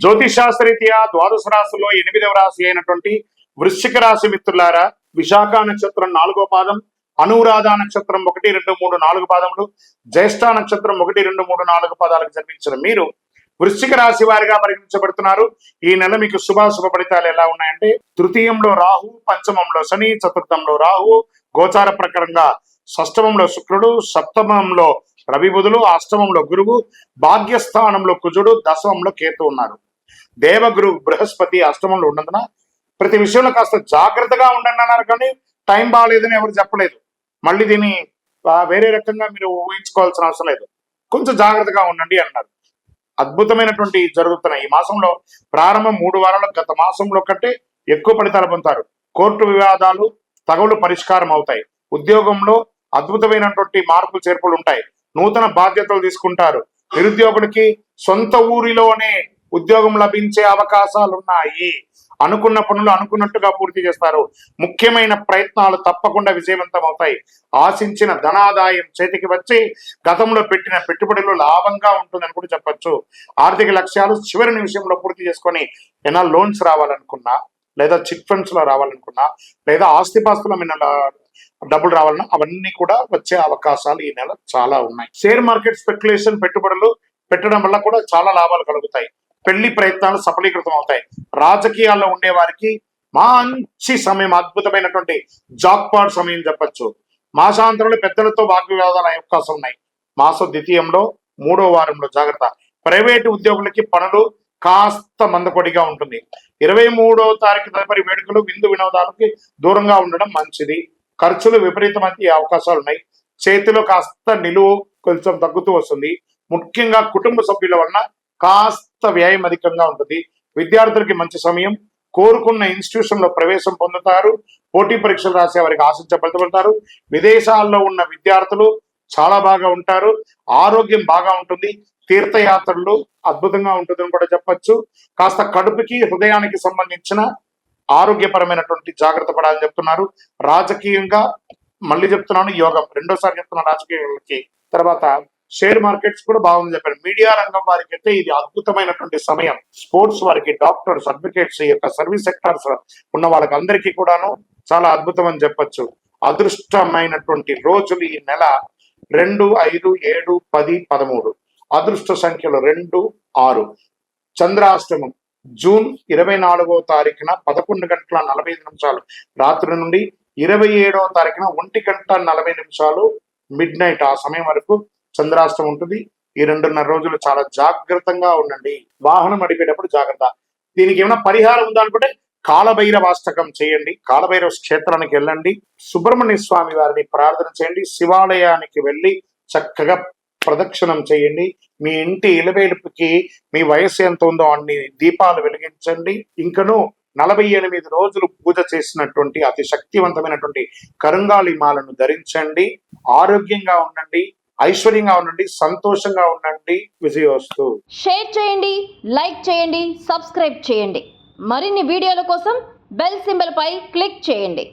జ్యోతిషాస్త్రరీత్యా ద్వాదశ రాశుల్లో 8వ రాశి అయినటువంటి వృశ్చిక రాశి మిత్రులారా, విశాఖ నక్షత్రం 4వ పాదం, అనురాధ నక్షత్రం 1, 2, 3, 4 పాదములు, జ్యేష్ఠ నక్షత్రం 1, 2, 3, 4 పాదాలకు జన్మించిన మీరు వృశ్చిక రాశి వారిగా పరిగణించబడుతున్నారు. ఈ నెల మీకు శుభాశుభ ఫలితాలు ఎలా ఉన్నాయంటే, తృతీయంలో రాహు, పంచమంలో శని, చతుర్థంలో రాహు, గోచార ప్రకారంగా షష్టమంలో శుక్రుడు, సప్తమంలో రవి బుధులు, అష్టమంలో గురువు, భాగ్యస్థానంలో కుజుడు, దశమంలో కేతు ఉన్నారు. దేవగురు బృహస్పతి అష్టమంలో ఉన్నందున ప్రతి విషయంలో కాస్త జాగ్రత్తగా ఉండండి అన్నారు, కానీ టైం బాగాలేదని ఎవరు చెప్పలేదు. మళ్ళీ దీన్ని వేరే రకంగా మీరు ఊహించుకోవాల్సిన అవసరం లేదు, కొంచెం జాగ్రత్తగా ఉండండి అన్నారు. అద్భుతమైనటువంటి జరుగుతున్నాయి. ఈ మాసంలో ప్రారంభం 3 వారాలు గత మాసంలో కంటే ఎక్కువ ఫలితాలు పొందుతారు. కోర్టు వివాదాలు తగవులు పరిష్కారం అవుతాయి. ఉద్యోగంలో అద్భుతమైనటువంటి మార్పులు చేర్పులు ఉంటాయి. నూతన బాధ్యతలు తీసుకుంటారు. నిరుద్యోగులకి సొంత ఊరిలోనే ఉద్యోగం లభించే అవకాశాలు ఉన్నాయి. అనుకున్న పనులు అనుకున్నట్టుగా పూర్తి చేస్తారు. ముఖ్యమైన ప్రయత్నాలు తప్పకుండా విజయవంతం అవుతాయి. ఆశించిన ధనాదాయం చేతికి వచ్చి గతంలో పెట్టిన పెట్టుబడులు లాభంగా ఉంటుందని కూడా చెప్పచ్చు. ఆర్థిక లక్ష్యాలు చివరి నిమిషంలో పూర్తి చేసుకొని ఏమైనా లోన్స్ రావాలనుకున్నా, లేదా చిట్ ఫండ్స్ లో రావాలనుకున్నా, లేదా ఆస్తిపాస్తుల మీద డబ్బులు రావాలన్నా అవన్నీ కూడా వచ్చే అవకాశాలు ఈ నెల చాలా ఉన్నాయి. షేర్ మార్కెట్ స్పెక్యులేషన్ పెట్టుబడులు పెట్టడం వల్ల కూడా చాలా లాభాలు కలుగుతాయి. పెళ్లి ప్రయత్నాలు సఫలీకృతం అవుతాయి. రాజకీయాల్లో ఉండే వారికి మంచి సమయం, అద్భుతమైనటువంటి జాక్పాట్ సమయం చెప్పచ్చు. మాసాంతరంలో పెద్దలతో వాగ్వివాదాలు అయ్యే అవకాశం ఉన్నాయి. మాస ద్వితీయంలో 3వ వారంలో జాగ్రత్త. ప్రైవేటు ఉద్యోగులకి పనులు కాస్త మందకొడిగా ఉంటుంది. 23వ తారీఖు తదుపరి వేడుకలు, విందు వినోదాలకి దూరంగా ఉండడం మంచిది. ఖర్చులు విపరీతమైన అవకాశాలు ఉన్నాయి. చేతిలో కాస్త నిలువు కొంచెం తగ్గుతూ వస్తుంది. ముఖ్యంగా కుటుంబ సభ్యుల వలన కాస్త వ్యయం అధికంగా ఉంటుంది. విద్యార్థులకి మంచి సమయం. కోరుకున్న ఇన్స్టిట్యూషన్ లో ప్రవేశం పొందుతారు. పోటీ పరీక్షలు రాసే వారికి ఆశించ ఫలితపడతారు. విదేశాల్లో ఉన్న విద్యార్థులు చాలా బాగా ఉంటారు. ఆరోగ్యం బాగా ఉంటుంది. తీర్థయాత్రలు అద్భుతంగా ఉంటుందని కూడా చెప్పచ్చు. కాస్త కడుపుకి హృదయానికి సంబంధించిన ఆరోగ్యపరమైనటువంటి జాగ్రత్త పడాలని చెప్తున్నారు. రాజకీయంగా మళ్ళీ చెప్తున్నాను, యోగం రెండోసారి చెప్తున్నాను రాజకీయాలకి. తర్వాత షేర్ మార్కెట్స్ కూడా బాగుంది చెప్పారు. మీడియా రంగం వారికి అయితే ఇది అద్భుతమైనటువంటి సమయం. స్పోర్ట్స్ వారికి, డాక్టర్స్, అడ్వకేట్స్, యొక్క సర్వీస్ సెక్టార్స్ ఉన్న వాళ్ళకి అందరికీ కూడాను చాలా అద్భుతం అని చెప్పచ్చు. అదృష్టమైనటువంటి రోజులు ఈ నెల 2, 5, 7, 10, 13. అదృష్ట సంఖ్యలు 2, 6. చంద్రాష్టమం జూన్ 24వ తారీఖున 11:45 రాత్రి నుండి 27వ తారీఖున 1:40 మిడ్ నైట్ ఆ సమయం వరకు చంద్రాష్టమం ఉంటుంది. ఈ 2.5 రోజులు చాలా జాగ్రత్తగా ఉండండి. వాహనం నడిపేటప్పుడు జాగ్రత్త. దీనికి ఏమైనా పరిహారం ఉందా అనుకుంటే కాలభైరవాష్టకం చేయండి. కాలభైరవ క్షేత్రానికి వెళ్ళండి. సుబ్రహ్మణ్య స్వామి వారిని ప్రార్థన చేయండి. శివాలయానికి వెళ్ళి చక్కగా ప్రదక్షిణం చేయండి. మీ ఇంటి ఇలవేలుపుకి మీ వయసు ఎంత ఉందో అన్ని దీపాలు వెలిగించండి. ఇంకను 48 రోజులు పూజ చేసినటువంటి అతి శక్తివంతమైనటువంటి కరుంగాళి మాలను ధరించండి. ఆరోగ్యంగా ఉండండి, ఐశ్వర్యంగా ఉండండి, సంతోషంగా ఉండండి. విజయోస్తు. షేర్ చేయండి, లైక్ చేయండి, సబ్స్క్రైబ్ చేయండి. మరిన్ని వీడియోల కోసం బెల్ సింబల్ పై క్లిక్ చేయండి.